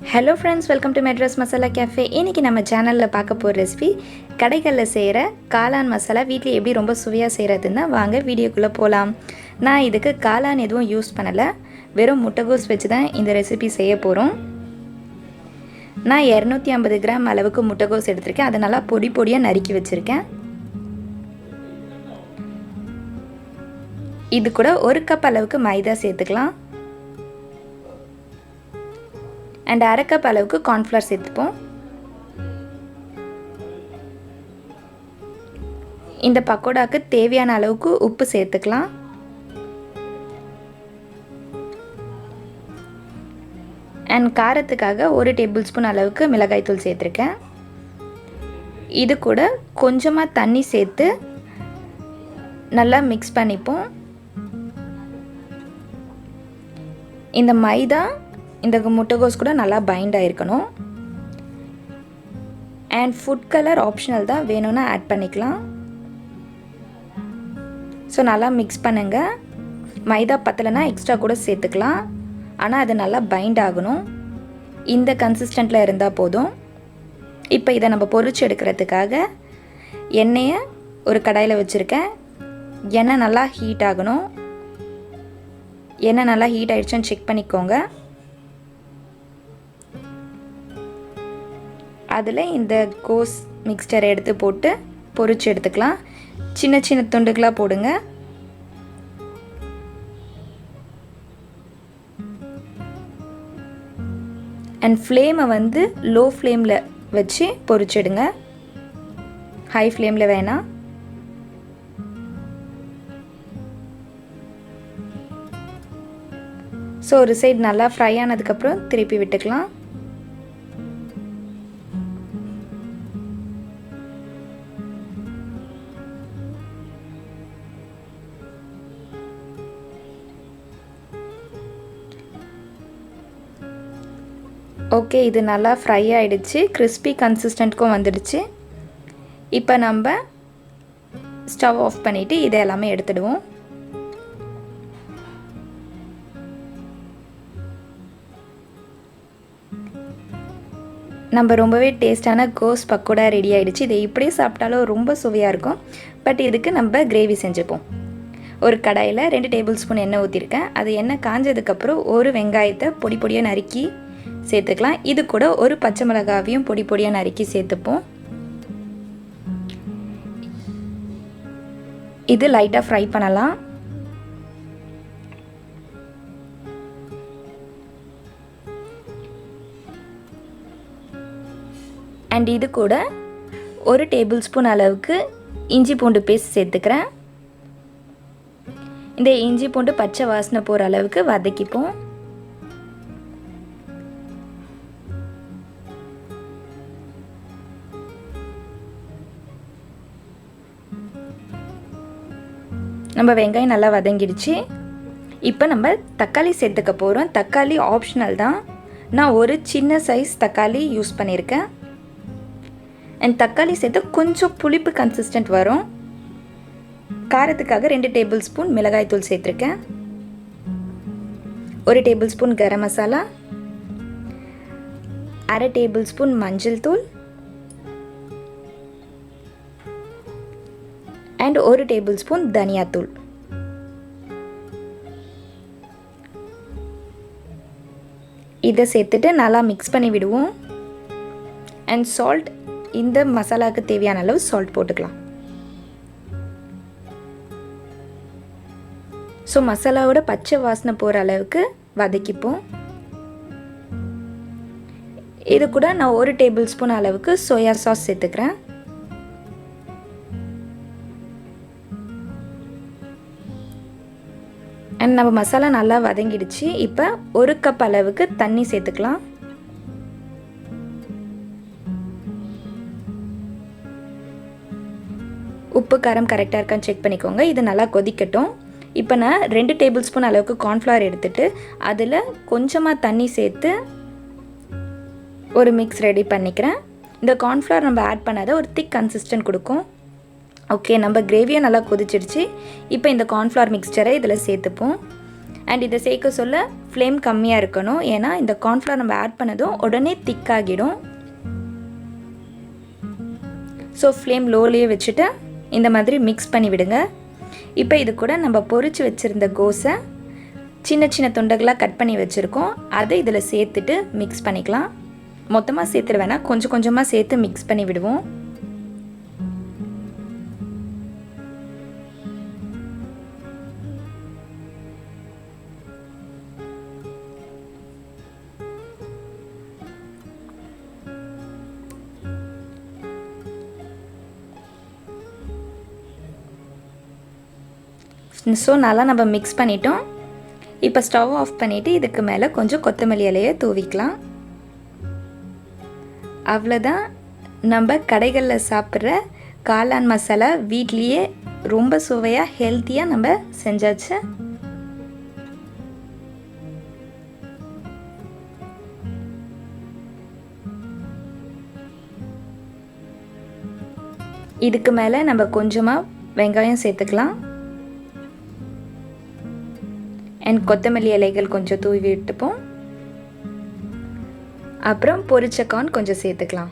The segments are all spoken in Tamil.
Hello friends, welcome to Madras Masala Cafe. இன்னைக்கு நம்ம சேனல்ல பார்க்க போற ரெசிபி கடைகள்ல செய்யற காளான் மசாலா வீட்ல எப்படி ரொம்ப சுவையா செய்யறதுன்னா வாங்க வீடியோக்குள்ள போலாம். நான் இதுக்கு காளான் எதுவும் யூஸ் பண்ணல. வெறும் முட்டைகோஸ் வச்சு தான் இந்த ரெசிபி செய்ய போறோம். நான் 250 கிராம் அளவுக்கு முட்டைகோஸ் எடுத்துர்க்கேன். அத நல்லா பொடி பொடியா நறுக்கி வச்சிருக்கேன். இது கூட 1 கப் அளவுக்கு மைதா சேர்த்துக்கலாம். and 1/2 கப் அளவுக்கு corn flour சேர்த்துப்போம். இந்த பக்கோடாக்கு தேவையான அளவுக்கு உப்பு சேர்த்துக்கலாம். and காரத்துக்காக 1 டேபிள்ஸ்பூன் அளவுக்கு மிளகாய் தூள் சேர்த்திருக்கேன். இது கூட கொஞ்சமா தண்ணி சேர்த்து நல்லா mix பண்ணிப்போம். இந்த மைதா இந்த முட்டைகோஸ் கூட நல்லா பைண்ட் ஆயிருக்கணும். and food color optional தான், வேணும்னா ஆட் பண்ணிக்கலாம். ஸோ நல்லா மிக்ஸ் பண்ணுங்க. மைதா பத்தலைன்னா எக்ஸ்ட்ரா கூட சேர்த்துக்கலாம். ஆனால் அது நல்லா பைண்ட் ஆகணும். இந்த கன்சிஸ்டன்ட்டில் இருந்தால் போதும். இப்போ இதை நம்ம பொரிச்சு எடுக்கிறதுக்காக எண்ணெயை ஒரு கடாயில் வச்சுருக்கேன். எண்ணெய் நல்லா ஹீட் ஆகணும். எண்ணெய் நல்லா ஹீட் ஆகிடுச்சுன்னு செக் பண்ணிக்கோங்க. அதில் இந்த கோஸ் மிக்ஸ்டரை எடுத்து போட்டு பொரிச்சு எடுத்துக்கலாம். சின்ன சின்ன துண்டுகளாக போடுங்க. அண்ட் ஃப்ளேமை வந்து லோ ஃப்ளேமில் வச்சு பொரிச்சிடுங்க. ஹை ஃப்ளேமில் வேணாம். ஸோ ஒரு சைடு நல்லா ஃப்ரை ஆனதுக்கப்புறம் திருப்பி விட்டுக்கலாம். ஓகே, இது நல்லா ஃப்ரை ஆகிடுச்சு. கிறிஸ்பி கன்சிஸ்டன்ட்க்கும் வந்துடுச்சு. இப்போ நம்ம ஸ்டவ் ஆஃப் பண்ணிவிட்டு இதை எல்லாமே எடுத்துடுவோம். நம்ம ரொம்பவே டேஸ்டான கோஸ் பக்கோடா ரெடி ஆகிடுச்சு. இதை இப்படியே சாப்பிட்டாலும் ரொம்ப சுவையாக இருக்கும். பட் இதுக்கு நம்ம கிரேவி செஞ்சுப்போம். ஒரு கடாயில் 2 டேபிள் ஸ்பூன் எண்ணெய் ஊற்றிருக்கேன். அது எண்ணெய் காஞ்சதுக்கப்புறம் ஒரு வெங்காயத்தை பொடி பொடியாக நறுக்கி சேர்த்துக்கலாம். இது கூட ஒரு பச்சை மிளகாவையும் பொடி பொடியாக நறுக்கி சேர்த்துப்போம். இது லைட்டாக ஃப்ரை பண்ணலாம். அண்ட் இது கூட 1 டேபிள் ஸ்பூன் அளவுக்கு இஞ்சி பூண்டு பேஸ்ட் சேர்த்துக்கிறேன். இந்த இஞ்சி பூண்டு பச்சை வாசனை போகிற அளவுக்கு வதக்கிப்போம். நம்ம வெங்காயம் நல்லா வதங்கிடுச்சு. இப்போ நம்ம தக்காளி சேர்த்துக்க போகிறோம். தக்காளி ஆப்ஷனல் தான். நான் ஒரு சின்ன சைஸ் தக்காளி யூஸ் பண்ணியிருக்கேன். அண்ட் தக்காளி சேர்த்து கொஞ்சம் புளிப்பு கன்சிஸ்டன்ட் வரும். காரத்துக்காக 2 டேபிள் ஸ்பூன் மிளகாய் தூள் சேர்த்துருக்கேன். 1 table spoon garam masala, 1/2 table spoon மஞ்சள் தூள் and 1 டேபிள் ஸ்பூன் தனியாத்தூள். இதை சேர்த்துட்டு நல்லா மிக்ஸ் பண்ணி விடுவோம். அண்ட் சால்ட், இந்த மசாலாவுக்கு தேவையான அளவு சால்ட் போட்டுக்கலாம். ஸோ மசாலாவோட பச்சை வாசனை போகிற அளவுக்கு வதக்கிப்போம். இது கூட நான் 1 டேபிள் ஸ்பூன் அளவுக்கு சோயா சாஸ் சேர்த்துக்கிறேன். அண்ட் நம்ம மசாலா நல்லா வதங்கிடுச்சு. இப்போ 1 கப் அளவுக்கு தண்ணி சேர்த்துக்கலாம். உப்பு காரம் கரெக்டாக இருக்கான்னு செக் பண்ணிக்கோங்க. இது நல்லா கொதிக்கட்டும். இப்போ நான் 2 டேபிள் ஸ்பூன் அளவுக்கு கார்ன்ஃப்ளவர் எடுத்துகிட்டு அதில் கொஞ்சமாக தண்ணி சேர்த்து ஒரு மிக்ஸ் ரெடி பண்ணிக்கிறேன். இந்த கார்ன்ஃப்ளவர் நம்ம ஆட் பண்ணாத ஒரு திக் கன்சிஸ்டன்ட் கொடுக்கும். ஓகே, நம்ம கிரேவியை நல்லா கொதிச்சிடுச்சு. இப்போ இந்த கார்ன்ஃப்ளவர் மிக்ஸ்சரை இதில் சேர்த்துப்போம். அண்ட் இதை சேர்க்க சொல்ல ஃப்ளேம் கம்மியாக இருக்கணும். ஏன்னா இந்த கார்ன்ஃப்ளவர் நம்ம ஆட் பண்ணதும் உடனே திக்காகிடும். ஸோ ஃப்ளேம் லோலேயே வச்சுட்டு இந்த மாதிரி மிக்ஸ் பண்ணி விடுங்க. இப்போ இது கூட நம்ம பொரிச்சு வச்சுருந்த கோஸை சின்ன சின்ன துண்டுகளாக கட் பண்ணி வச்சுருக்கோம். அதை இதில் சேர்த்துட்டு மிக்ஸ் பண்ணிக்கலாம். மொத்தமாக சேர்த்துட வேணாம், கொஞ்சம் கொஞ்சமாக சேர்த்து மிக்ஸ் பண்ணி விடுவோம். ஸோ நல்லா நம்ம மிக்ஸ் பண்ணிட்டோம். இப்போ ஸ்டவ் ஆஃப் பண்ணிவிட்டு இதுக்கு மேலே கொஞ்சம் கொத்தமல்லி இலையை தூவிக்கலாம். அவ்வளோதான், நம்ம கடைகளில் சாப்பிட்ற காளான் மசாலா வீட்லேயே ரொம்ப சுவையாக ஹெல்த்தியாக நம்ம செஞ்சாச்சு. இதுக்கு மேலே நம்ம கொஞ்சமாக வெங்காயம் சேர்த்துக்கலாம். அண்ட் கொத்தமல்லி இலைகள் கொஞ்சம் தூவி விட்டுப்போம். அப்புறம் பொரிச்ச கார்ன் கொஞ்சம் சேர்த்துக்கலாம்.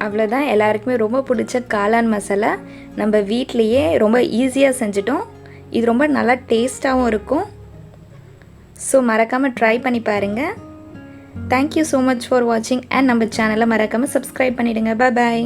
அவ்வளோதான், எல்லாருக்குமே ரொம்ப பிடிச்ச காளான் மசாலா நம்ம வீட்லேயே ரொம்ப ஈஸியாக செஞ்சிட்டோம். இது ரொம்ப நல்லா டேஸ்ட்டாகவும் இருக்கும். ஸோ மறக்காமல் ட்ரை பண்ணி பாருங்கள். தேங்க்யூ ஸோ மச் ஃபார் வாட்சிங். அண்ட் நம்ம சேனலை மறக்காமல் சப்ஸ்கிரைப் பண்ணிவிடுங்க. பாய்.